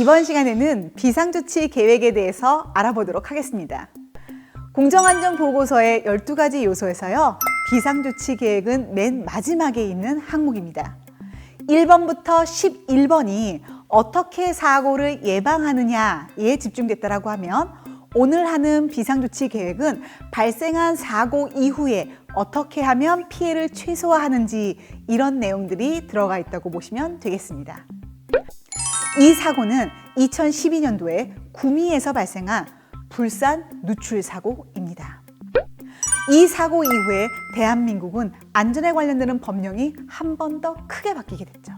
이번 시간에는 비상조치 계획에 대해서 알아보도록 하겠습니다. 공정안전보고서의 12가지 요소에서요, 비상조치 계획은 맨 마지막에 있는 항목입니다. 1번부터 11번이 어떻게 사고를 예방하느냐에 집중됐다고 하면, 오늘 하는 비상조치 계획은 발생한 사고 이후에 어떻게 하면 피해를 최소화하는지 이런 내용들이 들어가 있다고 보시면 되겠습니다. 이 사고는 2012년도에 구미에서 발생한 불산 누출 사고입니다. 이 사고 이후에 대한민국은 안전에 관련되는 법령이 한 번 더 크게 바뀌게 됐죠.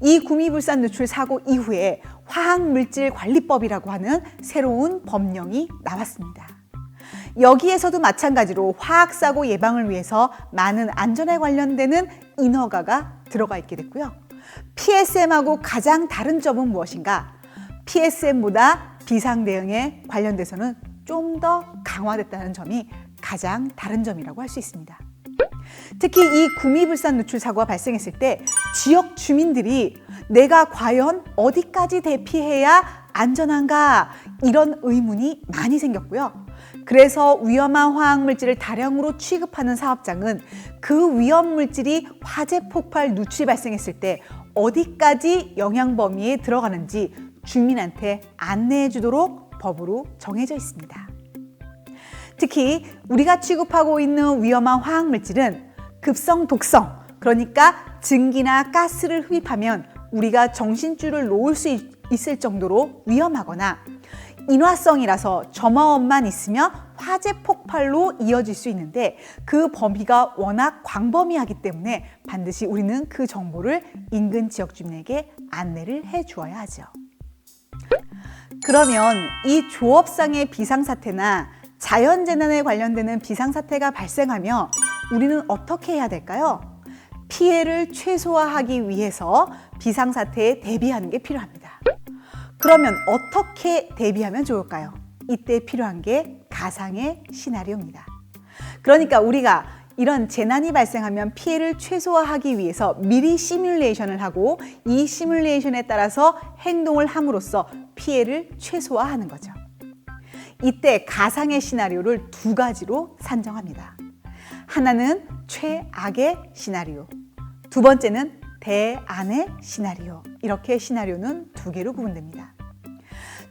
이 구미 불산 누출 사고 이후에 화학물질관리법이라고 하는 새로운 법령이 나왔습니다. 여기에서도 마찬가지로 화학사고 예방을 위해서 많은 안전에 관련되는 인허가가 들어가 있게 됐고요. PSM하고 가장 다른 점은 무엇인가? PSM보다 비상대응에 관련돼서는 좀 더 강화됐다는 점이 가장 다른 점이라고 할 수 있습니다. 특히 이 구미불산 누출 사고가 발생했을 때 지역 주민들이 내가 과연 어디까지 대피해야 안전한가, 이런 의문이 많이 생겼고요. 그래서 위험한 화학물질을 다량으로 취급하는 사업장은 그 위험물질이 화재 폭발 누출이 발생했을 때 어디까지 영향 범위에 들어가는지 주민한테 안내해 주도록 법으로 정해져 있습니다. 특히 우리가 취급하고 있는 위험한 화학물질은 급성 독성, 그러니까 증기나 가스를 흡입하면 우리가 정신줄을 놓을 수 있을 정도로 위험하거나, 인화성이라서 점화원만 있으면 화재 폭발로 이어질 수 있는데 그 범위가 워낙 광범위하기 때문에 반드시 우리는 그 정보를 인근 지역 주민에게 안내를 해 주어야 하죠. 그러면 이 조업상의 비상사태나 자연재난에 관련되는 비상사태가 발생하면 우리는 어떻게 해야 될까요? 피해를 최소화하기 위해서 비상사태에 대비하는 게 필요합니다. 그러면 어떻게 대비하면 좋을까요? 이때 필요한 게 가상의 시나리오입니다. 그러니까 우리가 이런 재난이 발생하면 피해를 최소화하기 위해서 미리 시뮬레이션을 하고 이 시뮬레이션에 따라서 행동을 함으로써 피해를 최소화하는 거죠. 이때 가상의 시나리오를 두 가지로 산정합니다. 하나는 최악의 시나리오, 두 번째는 대안의 시나리오. 이렇게 시나리오는 두 개로 구분됩니다.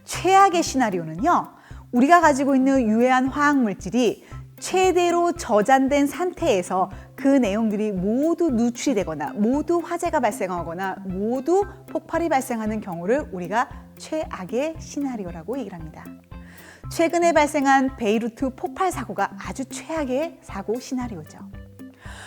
최악의 시나리오는요, 우리가 가지고 있는 유해한 화학물질이 최대로 저장된 상태에서 그 내용들이 모두 누출이 되거나 모두 화재가 발생하거나 모두 폭발이 발생하는 경우를 우리가 최악의 시나리오라고 얘기를 합니다. 최근에 발생한 베이루트 폭발 사고가 아주 최악의 사고 시나리오죠.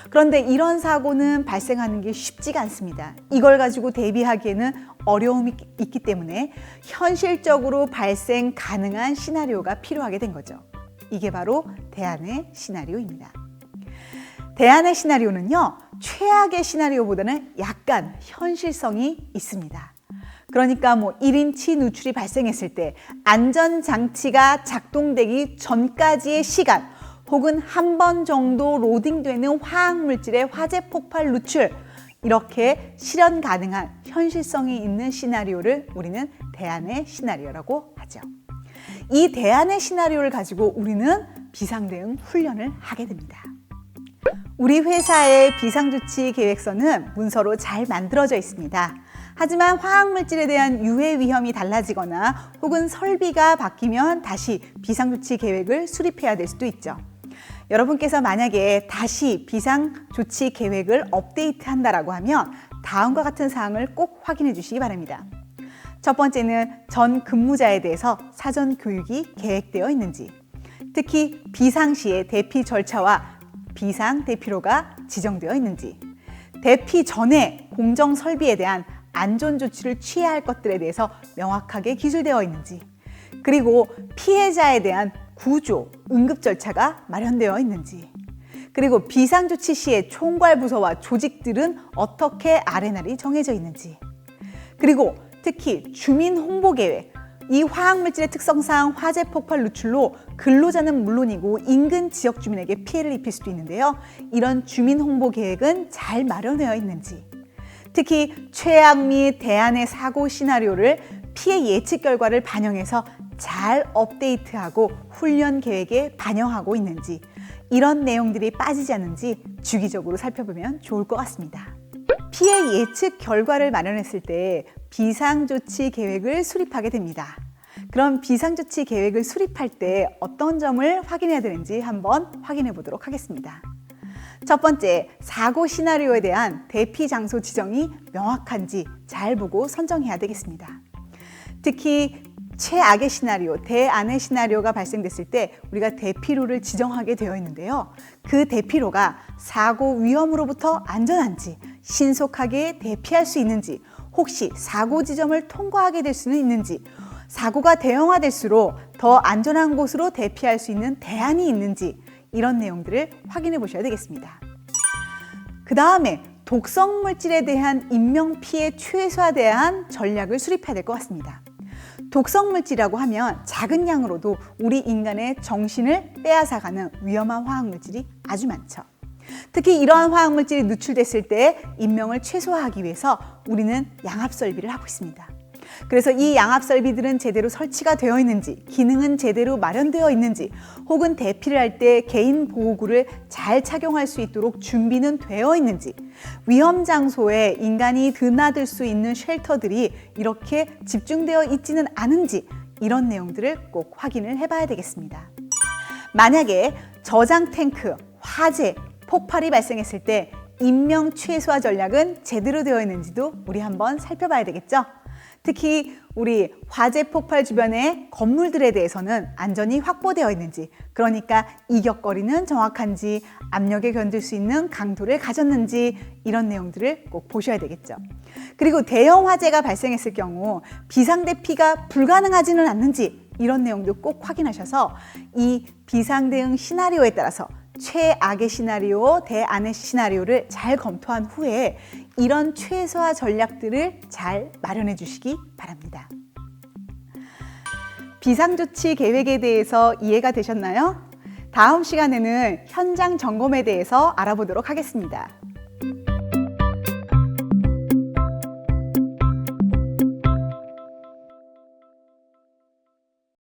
그런데 이런 사고는 발생하는 게 쉽지가 않습니다. 이걸 가지고 대비하기에는 어려움이 있기 때문에 현실적으로 발생 가능한 시나리오가 필요하게 된 거죠. 이게 바로 대안의 시나리오입니다. 대안의 시나리오는요, 최악의 시나리오보다는 약간 현실성이 있습니다. 그러니까 1인치 누출이 발생했을 때 안전장치가 작동되기 전까지의 시간, 혹은 한 번 정도 로딩되는 화학물질의 화재 폭발 누출, 이렇게 실현 가능한 현실성이 있는 시나리오를 우리는 대안의 시나리오라고 하죠. 이 대안의 시나리오를 가지고 우리는 비상대응 훈련을 하게 됩니다. 우리 회사의 비상조치 계획서는 문서로 잘 만들어져 있습니다. 하지만 화학물질에 대한 유해 위험이 달라지거나 혹은 설비가 바뀌면 다시 비상조치 계획을 수립해야 될 수도 있죠. 여러분께서 만약에 다시 비상조치 계획을 업데이트한다라고 하면 다음과 같은 사항을 꼭 확인해 주시기 바랍니다. 첫 번째는 전 근무자에 대해서 사전 교육이 계획되어 있는지, 특히 비상시에 대피 절차와 비상 대피로가 지정되어 있는지, 대피 전에 공정 설비에 대한 안전 조치를 취해야 할 것들에 대해서 명확하게 기술되어 있는지, 그리고 피해자에 대한 구조, 응급 절차가 마련되어 있는지, 그리고 비상조치 시에 총괄 부서와 조직들은 어떻게 아레날이 정해져 있는지, 그리고 특히 주민 홍보 계획, 이 화학물질의 특성상 화재 폭발 누출로 근로자는 물론이고 인근 지역 주민에게 피해를 입힐 수도 있는데요. 이런 주민 홍보 계획은 잘 마련되어 있는지, 특히 최악 및 대안의 사고 시나리오를 피해 예측 결과를 반영해서 잘 업데이트하고 훈련 계획에 반영하고 있는지, 이런 내용들이 빠지지 않는지 주기적으로 살펴보면 좋을 것 같습니다. 피해 예측 결과를 마련했을 때 비상조치 계획을 수립하게 됩니다. 그럼 비상조치 계획을 수립할 때 어떤 점을 확인해야 되는지 한번 확인해 보도록 하겠습니다. 첫 번째, 사고 시나리오에 대한 대피 장소 지정이 명확한지 잘 보고 선정해야 되겠습니다. 특히 최악의 시나리오, 대안의 시나리오가 발생됐을 때 우리가 대피로를 지정하게 되어 있는데요. 그 대피로가 사고 위험으로부터 안전한지, 신속하게 대피할 수 있는지, 혹시 사고 지점을 통과하게 될 수는 있는지, 사고가 대형화될수록 더 안전한 곳으로 대피할 수 있는 대안이 있는지, 이런 내용들을 확인해 보셔야 되겠습니다. 그 다음에 독성 물질에 대한 인명 피해 최소화에 대한 전략을 수립해야 될 것 같습니다. 독성 물질이라고 하면 작은 양으로도 우리 인간의 정신을 빼앗아가는 위험한 화학 물질이 아주 많죠. 특히 이러한 화학 물질이 누출됐을 때 인명을 최소화하기 위해서 우리는 양압 설비를 하고 있습니다. 그래서 이 양압 설비들은 제대로 설치가 되어 있는지, 기능은 제대로 마련되어 있는지, 혹은 대피를 할 때 개인 보호구를 잘 착용할 수 있도록 준비는 되어 있는지, 위험 장소에 인간이 드나들 수 있는 쉘터들이 이렇게 집중되어 있지는 않은지, 이런 내용들을 꼭 확인을 해봐야 되겠습니다. 만약에 저장 탱크, 화재, 폭발이 발생했을 때 인명 최소화 전략은 제대로 되어 있는지도 우리 한번 살펴봐야 되겠죠? 특히 우리 화재 폭발 주변의 건물들에 대해서는 안전이 확보되어 있는지, 그러니까 이격거리는 정확한지, 압력에 견딜 수 있는 강도를 가졌는지, 이런 내용들을 꼭 보셔야 되겠죠. 그리고 대형 화재가 발생했을 경우 비상대피가 불가능하지는 않는지, 이런 내용도 꼭 확인하셔서 이 비상대응 시나리오에 따라서 최악의 시나리오, 대안의 시나리오를 잘 검토한 후에 이런 최소화 전략들을 잘 마련해 주시기 바랍니다. 비상조치 계획에 대해서 이해가 되셨나요? 다음 시간에는 현장 점검에 대해서 알아보도록 하겠습니다.